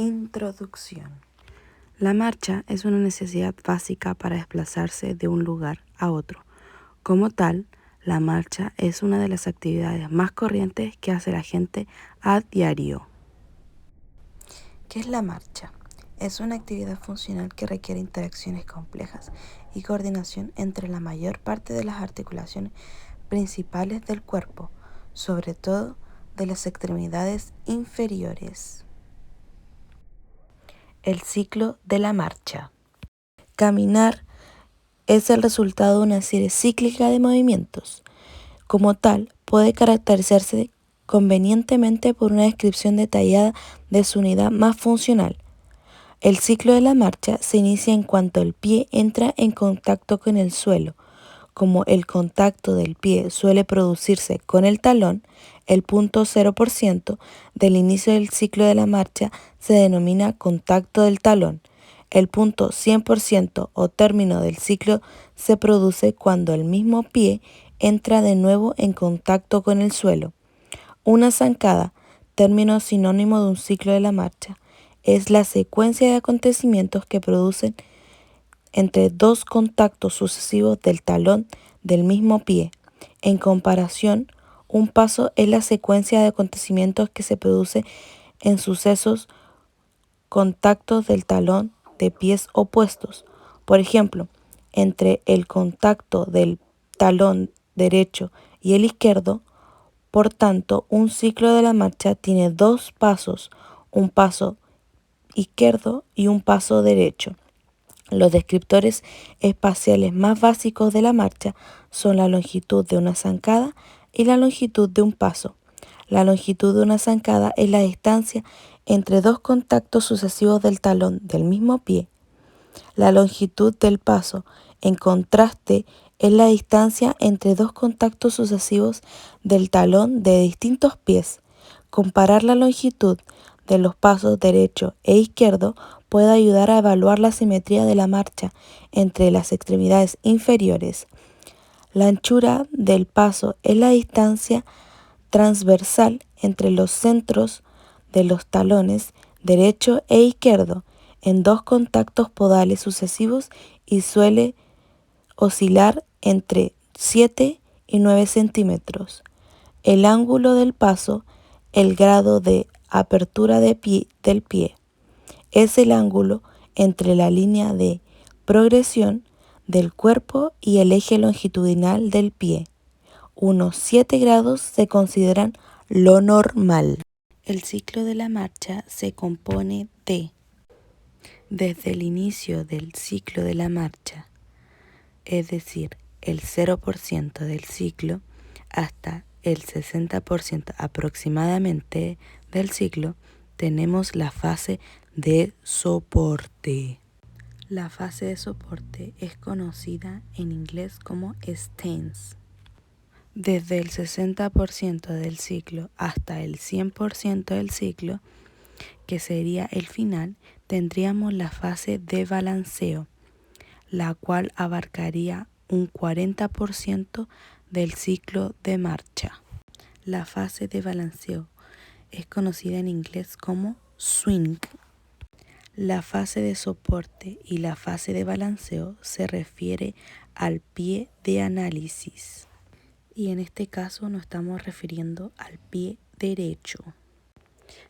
Introducción. La marcha es una necesidad básica para desplazarse de un lugar a otro. Como tal, la marcha es una de las actividades más corrientes que hace la gente a diario. ¿Qué es la marcha? Es una actividad funcional que requiere interacciones complejas y coordinación entre la mayor parte de las articulaciones principales del cuerpo, sobre todo de las extremidades inferiores. El ciclo de la marcha. Caminar es el resultado de una serie cíclica de movimientos. Como tal, puede caracterizarse convenientemente por una descripción detallada de su unidad más funcional. El ciclo de la marcha se inicia en cuanto el pie entra en contacto con el suelo. Como el contacto del pie suele producirse con el talón, el punto 0% del inicio del ciclo de la marcha se denomina contacto del talón. El punto 100% o término del ciclo se produce cuando el mismo pie entra de nuevo en contacto con el suelo. Una zancada, término sinónimo de un ciclo de la marcha, es la secuencia de acontecimientos que producen entre dos contactos sucesivos del talón del mismo pie. En comparación, un paso es la secuencia de acontecimientos que se produce en sucesos contactos del talón de pies opuestos. Por ejemplo, entre el contacto del talón derecho y el izquierdo. Por tanto, un ciclo de la marcha tiene dos pasos, un paso izquierdo y un paso derecho. Los descriptores espaciales más básicos de la marcha son la longitud de una zancada y la longitud de un paso. La longitud de una zancada es la distancia entre dos contactos sucesivos del talón del mismo pie. La longitud del paso, en contraste, es la distancia entre dos contactos sucesivos del talón de distintos pies. Comparar la longitud de los pasos derecho e izquierdo puede ayudar a evaluar la simetría de la marcha entre las extremidades inferiores. La anchura del paso es la distancia transversal entre los centros de los talones derecho e izquierdo en dos contactos podales sucesivos y suele oscilar entre 7 y 9 centímetros. El ángulo del paso, el grado de apertura del pie, es el ángulo entre la línea de progresión del cuerpo y el eje longitudinal del pie. Unos 7 grados se consideran lo normal. El ciclo de la marcha se compone desde el inicio del ciclo de la marcha, es decir, el 0% del ciclo, hasta el 60% aproximadamente del ciclo, tenemos la fase de soporte. La fase de soporte es conocida en inglés como stance. Desde el 60% del ciclo hasta el 100% del ciclo, que sería el final, tendríamos la fase de balanceo, la cual abarcaría un 40% del ciclo de marcha. La fase de balanceo es conocida en inglés como swing. La fase de soporte y la fase de balanceo se refiere al pie de análisis. Y en este caso nos estamos refiriendo al pie derecho.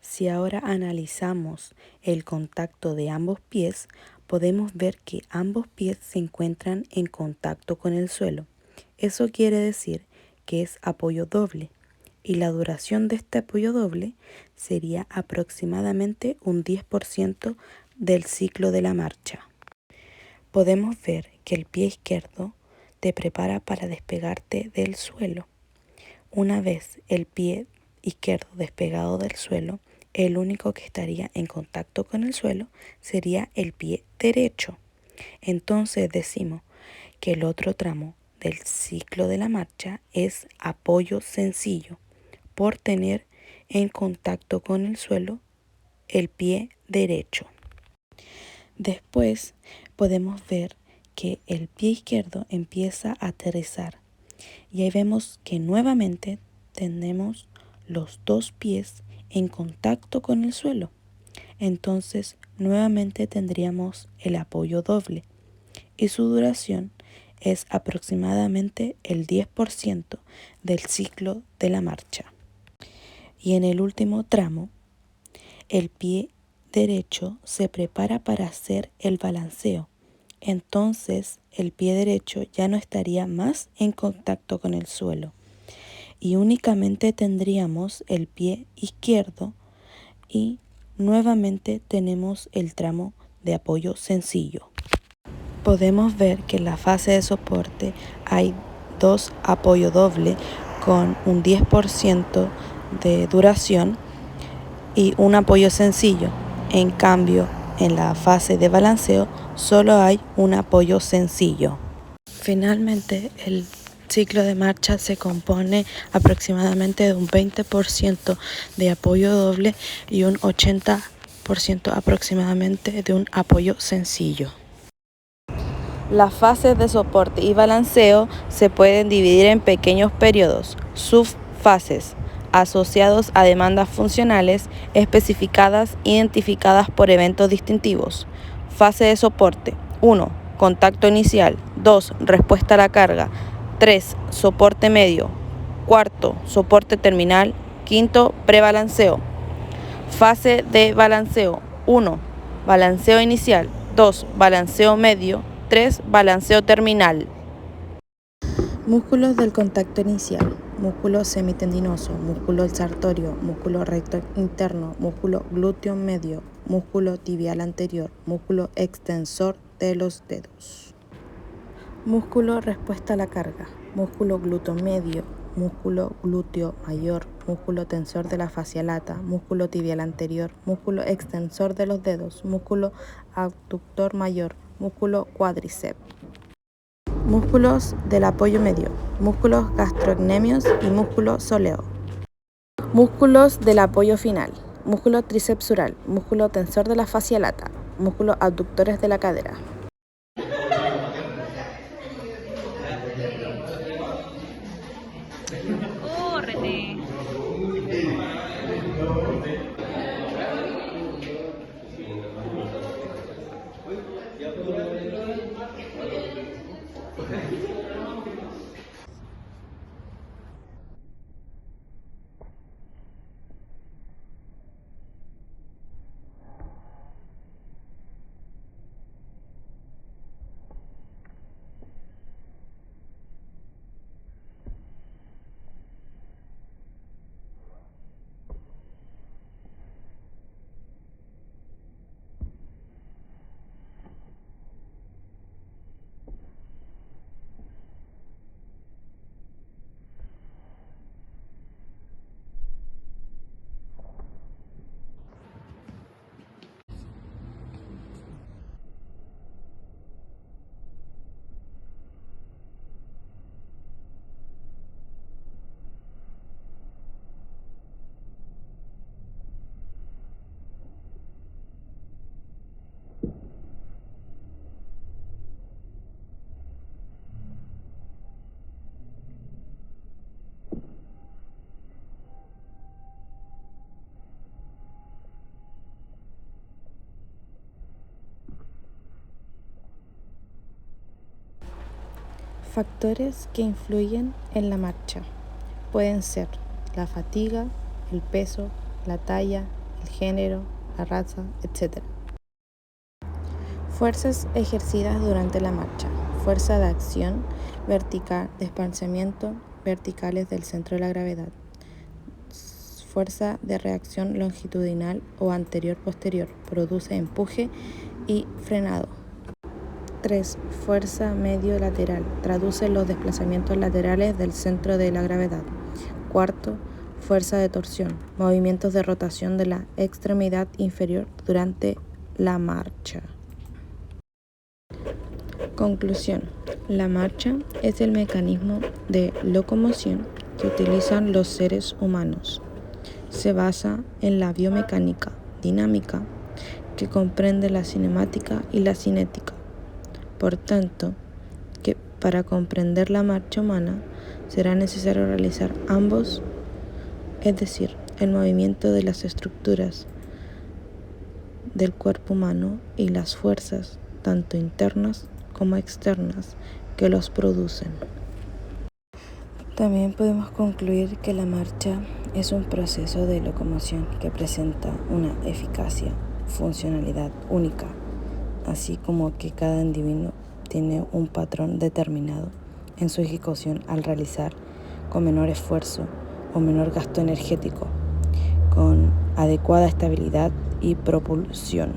Si ahora analizamos el contacto de ambos pies, podemos ver que ambos pies se encuentran en contacto con el suelo. Eso quiere decir que es apoyo doble, y la duración de este apoyo doble sería aproximadamente un 10% del ciclo de la marcha. Podemos ver que el pie izquierdo te prepara para despegarte del suelo. Una vez el pie izquierdo despegado del suelo, el único que estaría en contacto con el suelo sería el pie derecho. Entonces decimos que el otro tramo del ciclo de la marcha es apoyo sencillo, por tener en contacto con el suelo el pie derecho. Después podemos ver que el pie izquierdo empieza a aterrizar y ahí vemos que nuevamente tenemos los dos pies en contacto con el suelo. entonces nuevamente tendríamos el apoyo doble y su duración es aproximadamente el 10% del ciclo de la marcha. Y en el último tramo, el pie derecho se prepara para hacer el balanceo. Entonces el pie derecho ya no estaría más en contacto con el suelo y únicamente tendríamos el pie izquierdo y nuevamente tenemos el tramo de apoyo sencillo. Podemos ver que en la fase de soporte hay 2 apoyo doble con un 10% de duración y un apoyo sencillo. En cambio, en la fase de balanceo solo hay un apoyo sencillo. Finalmente, el ciclo de marcha se compone aproximadamente de un 20% de apoyo doble y un 80% aproximadamente de un apoyo sencillo. Las fases de soporte y balanceo se pueden dividir en pequeños periodos, subfases, asociados a demandas funcionales especificadas identificadas por eventos distintivos. Fase de soporte: 1. Contacto inicial. 2. Respuesta a la carga. 3. Soporte medio. 4. Soporte terminal. 5. Prebalanceo. Fase de balanceo: 1. Balanceo inicial. 2. Balanceo medio. 3. Balanceo terminal. Músculos del contacto inicial: músculo semitendinoso, músculo sartorio, músculo recto interno, músculo glúteo medio, músculo tibial anterior, músculo extensor de los dedos. Músculo respuesta a la carga: músculo glúteo medio, músculo glúteo mayor, músculo tensor de la fascia lata, músculo tibial anterior, músculo extensor de los dedos, músculo abductor mayor, músculo cuádriceps. Músculos del apoyo medio: músculos gastrocnemios y músculo sóleo. Músculos del apoyo final: músculo tricepsural, músculo tensor de la fascia lata, músculos abductores de la cadera. ¡Córrete! Factores que influyen en la marcha pueden ser la fatiga, el peso, la talla, el género, la raza, etc. Fuerzas ejercidas durante la marcha: fuerza de acción vertical, desplazamiento verticales del centro de la gravedad, fuerza de reacción longitudinal o anterior-posterior, produce empuje y frenado. 3. Fuerza medio-lateral, traduce los desplazamientos laterales del centro de la gravedad. 4. Fuerza de torsión, movimientos de rotación de la extremidad inferior durante la marcha. Conclusión: la marcha es el mecanismo de locomoción que utilizan los seres humanos. Se basa en la biomecánica dinámica, que comprende la cinemática y la cinética. Por tanto, que para comprender la marcha humana será necesario realizar ambos, es decir, el movimiento de las estructuras del cuerpo humano y las fuerzas, tanto internas como externas, que los producen. También podemos concluir que la marcha es un proceso de locomoción que presenta una eficacia, funcionalidad única, así como que cada individuo tiene un patrón determinado en su ejecución al realizar con menor esfuerzo o menor gasto energético, con adecuada estabilidad y propulsión.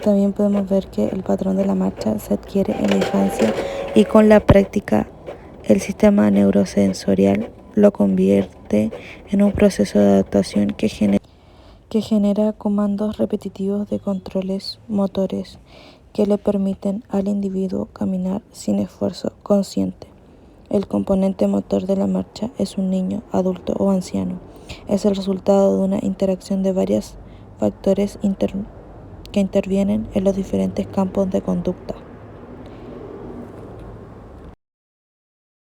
También podemos ver que el patrón de la marcha se adquiere en la infancia y con la práctica el sistema neurosensorial lo convierte en un proceso de adaptación que genera comandos repetitivos de controles motores que le permiten al individuo caminar sin esfuerzo consciente. El componente motor de la marcha es un niño, adulto o anciano. Es el resultado de una interacción de varios factores que intervienen en los diferentes campos de conducta.